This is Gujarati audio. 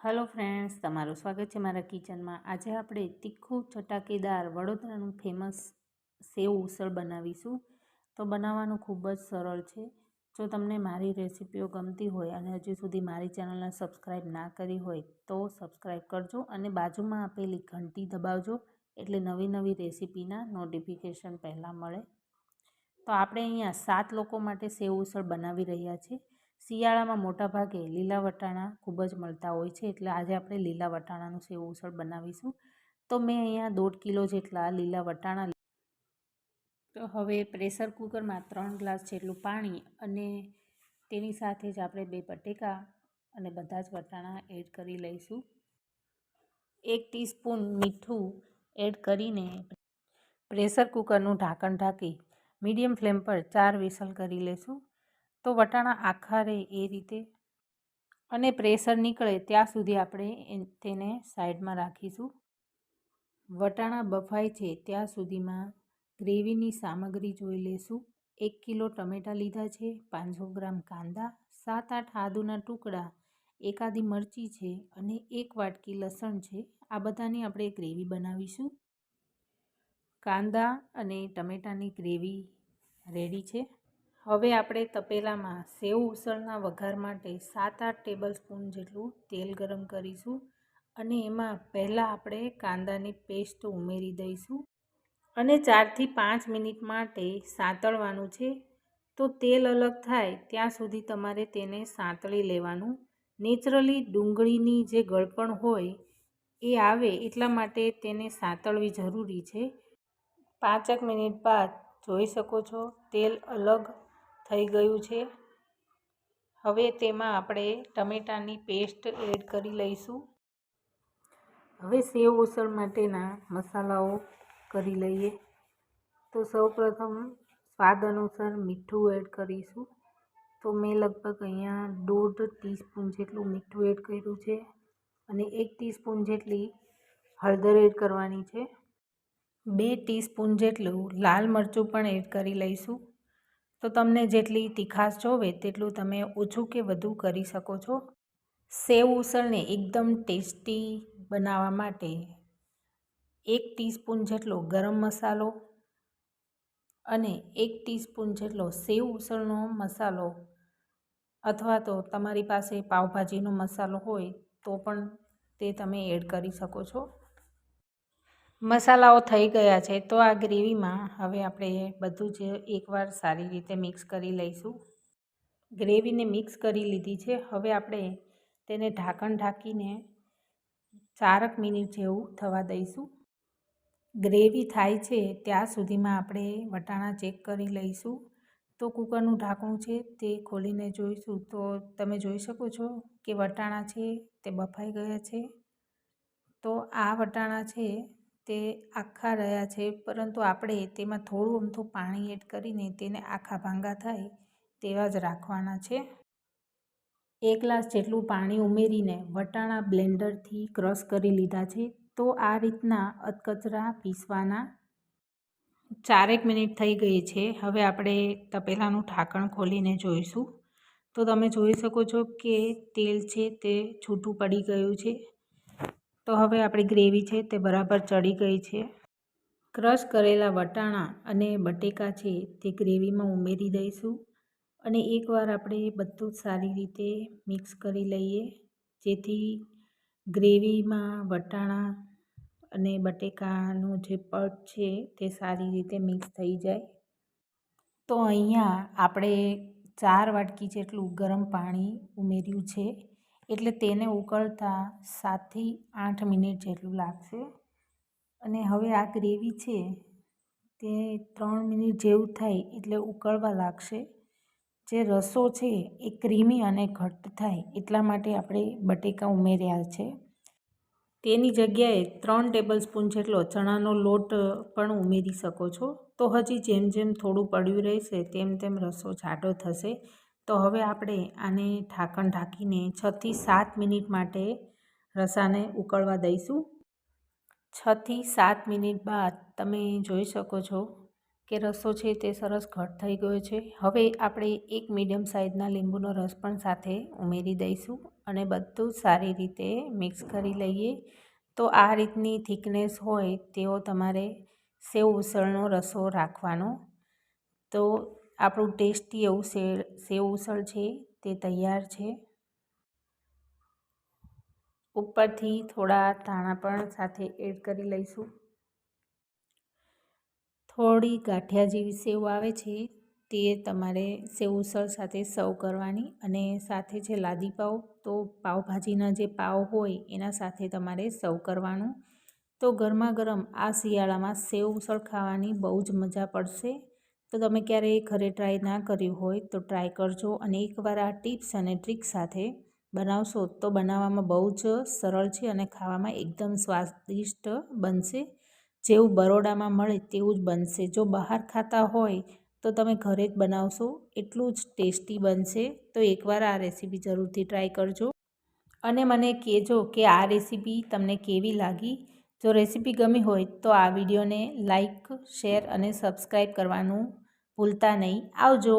હેલો ફ્રેન્ડ્સ, તમારું સ્વાગત છે મારા કિચનમાં। આજે આપણે તીખું ચટાકેદાર વડોદરાનું ફેમસ સેવ ઉસળ બનાવીશું। તો બનાવવાનું ખૂબ જ સરળ છે। જો તમને મારી રેસિપીઓ ગમતી હોય અને હજુ સુધી મારી ચેનલને સબસ્ક્રાઈબ ના કરી હોય તો સબસ્ક્રાઈબ કરજો અને બાજુમાં આપેલી ઘંટી દબાવજો, એટલે નવી નવી રેસિપીના નોટિફિકેશન પહેલાં મળે। તો આપણે અહીંયા 7 લોકો માટે સેવ ઉસળ બનાવી રહ્યા છીએ। શિયાળામાં મોટાભાગે લીલા વટાણા ખૂબ જ મળતા હોય છે, એટલે આજે આપણે લીલા વટાણાનું સેવ ઉસળ બનાવીશું। તો મેં અહીંયા 1.5 કિલો જેટલા લીલા વટાણા તો હવે પ્રેશર કુકરમાં 3 ગ્લાસ જેટલું પાણી અને તેની સાથે જ આપણે 2 બટેકા અને બધા જ વટાણા એડ કરી લઈશું। 1 ટીસ્પૂન મીઠું એડ કરીને પ્રેશર કુકરનું ઢાંકણ ઢાંકી મીડિયમ ફ્લેમ પર 4 વિસલ કરી લેશું। તો વટાણા આખા રહે એ રીતે અને પ્રેશર નીકળે ત્યાં સુધી આપણે તેને સાઈડમાં રાખીશું। વટાણા બફાય છે ત્યાં સુધીમાં ગ્રેવીની સામગ્રી જોઈ લેશું। 1 કિલો ટમેટાં લીધા છે, 500 ગ્રામ કાંદા, 7-8 આદુના ટુકડા, એકાદી મરચી છે અને 1 વાટકી લસણ છે। આ બધાની આપણે ગ્રેવી બનાવીશું। કાંદા અને ટમેટાની ગ્રેવી રેડી છે। હવે આપણે તપેલામાં સેવ ઉસળના વઘાર માટે 7-8 ટેબલ સ્પૂન જેટલું તેલ ગરમ કરીશું અને એમાં પહેલાં આપણે કાંદાની પેસ્ટ ઉમેરી દઈશું અને 4 થી 5 મિનિટ માટે સાંતળવાનું છે। તો તેલ અલગ થાય ત્યાં સુધી તમારે તેને સાંતળી લેવાનું। નેચરલી ડુંગળીની જે ગળપણ હોય એ આવે એટલા માટે તેને સાંતળવી જરૂરી છે। 5 મિનિટ બાદ જોઈ શકો છો તેલ અલગ થઈ ગયું છે। હવે તેમાં આપણે ટમેટાની પેસ્ટ એડ કરી લઈશું। હવે સેવ ઉસળ માટેના મસાલાઓ કરી લઈએ। તો સૌપ્રથમ સ્વાદ અનુસાર મીઠું એડ કરીશું। તો મેં લગભગ અહીંયા 1.5 ટીસ્પૂન જેટલું મીઠું એડ કર્યું છે અને 1 ટીસ્પૂન જેટલી હળદર એડ કરવાની છે। 2 ટીસ્પૂન જેટલું લાલ મરચું પણ એડ કરી લઈશું। તો તમને જેટલી તીખાશ જોવે તેટલું તમે ઓછું કે વધુ કરી શકો છો। સેવ ઉસળને એકદમ ટેસ્ટી બનાવવા માટે 1 ટીસ્પૂન જેટલો ગરમ મસાલો અને 1 ટીસ્પૂન જેટલો સેવ ઉસળનો મસાલો અથવા તો તમારી પાસે પાવભાજીનો મસાલો હોય તો પણ તે તમે એડ કરી શકો છો। મસાલાઓ થઈ ગયા છે તો આ ગ્રેવીમાં હવે આપણે બધું જ એકવાર સારી રીતે મિક્સ કરી લઈશું। ગ્રેવીને મિક્સ કરી લીધી છે। હવે આપણે તેને ઢાંકણ ઢાંકીને 4 મિનિટ જેવું થવા દઈશું। ગ્રેવી થાય છે ત્યાં સુધીમાં આપણે વટાણા ચેક કરી લઈશું। તો કુકરનું ઢાંકણું છે તે ખોલીને જોઈશું તો તમે જોઈ શકો છો કે વટાણા છે તે બફાઈ ગયા છે। તો આ વટાણા છે તે આખા રહ્યા છે, પરંતુ આપણે તેમાં થોડું અમથું પાણી એડ કરીને તેને આખા ભાંગા થાય તેવા જ રાખવાના છે। 1 ગ્લાસ જેટલું પાણી ઉમેરીને વટાણા બ્લેન્ડરથી ક્રશ કરી લીધા છે। તો આ રીતના અધકચરા પીસવાના। 4 મિનિટ થઈ ગઈ છે। હવે આપણે તપેલાનું ઢાંકણ ખોલીને જોઈશું તો તમે જોઈ શકો છો કે તેલ છે તે છૂટું પડી ગયું છે। તો હવે આપણી ગ્રેવી છે તે બરાબર ચડી ગઈ છે। ક્રશ કરેલા વટાણા અને બટેકા છે તે ગ્રેવીમાં ઉમેરી દઈશું અને એકવાર આપણે બધું જ સારી રીતે મિક્સ કરી લઈએ, જેથી ગ્રેવીમાં વટાણા અને બટેકાનું જે પડ છે તે સારી રીતે મિક્સ થઈ જાય। તો અહીંયા આપણે 4 વાટકી જેટલું ગરમ પાણી ઉમેર્યું છે, એટલે તેને ઉકળતા 7 થી 8 મિનિટ જેટલું લાગશે। અને હવે આ ગ્રેવી છે તે 3 મિનિટ જેવું થાય એટલે ઉકળવા લાગશે। જે રસો છે એ ક્રીમી અને ઘટ્ટ થાય એટલા માટે આપણે બટેકા ઉમેર્યા છે। તેની જગ્યાએ 3 ટેબલ સ્પૂન જેટલો ચણાનો લોટ પણ ઉમેરી શકો છો। તો હજી જેમ જેમ થોડું પડ્યું રહેશે તેમ તેમ રસો જાડો થશે। તો હવે આપણે આને ઢાંકણ ઢાંકીને 6 થી 7 મિનિટ માટે રસાને ઉકળવા દઈશું। 6 થી 7 મિનિટ બાદ તમે જોઈ શકો છો કે રસો છે તે સરસ ઘટ થઈ ગયો છે। હવે આપણે 1 મીડિયમ સાઇઝના લીંબુનો રસ પણ સાથે ઉમેરી દઈશું અને બધું સારી રીતે મિક્સ કરી લઈએ. તો આ રીતની થિકનેસ હોય તેવો તમારે સેવ ઉસળનો રસો રાખવાનો. તો આપણું ટેસ્ટી એવું સેવ ઉસળ છે તે તૈયાર છે. ઉપરથી થોડા ધાણા પણ સાથે એડ કરી લઈશું. થોડી ગાંઠિયા જેવી સેવ આવે છે તે તમારે સેવ ઉસળ સાથે સર્વ કરવાની, અને સાથે છે લાદી પાવ, તો પાવભાજીના જે પાવ હોય એના સાથે તમારે સર્વ કરવાનું. તો ગરમા ગરમ આ શિયાળામાં સેવ ઉસળ ખાવાની બહુ જ મજા પડશે. તો તમે ક્યારેય ઘરે ટ્રાય ના કર્યું હોય તો ટ્રાય કરજો, અને એકવાર આ ટિપ્સ અને ટ્રિક સાથે બનાવશો તો બનાવવામાં બહુ જ સરળ છે અને ખાવામાં એકદમ સ્વાદિષ્ટ બનશે. જેવું બરોડામાં મળે તેવું જ બનશે. જો બહાર ખાતા હોય તો તમે ઘરે જ બનાવશો એટલું જ ટેસ્ટી બનશે. તો એકવાર આ રેસીપી જરૂરથી ટ્રાય કરજો અને મને કહેજો કે આ રેસીપી તમને કેવી લાગી. જો રેસીપી ગમી હોય તો આ વિડીયોને લાઈક, શેર અને સબસ્ક્રાઈબ કરવાનું ભૂલતા નહીં. આવજો.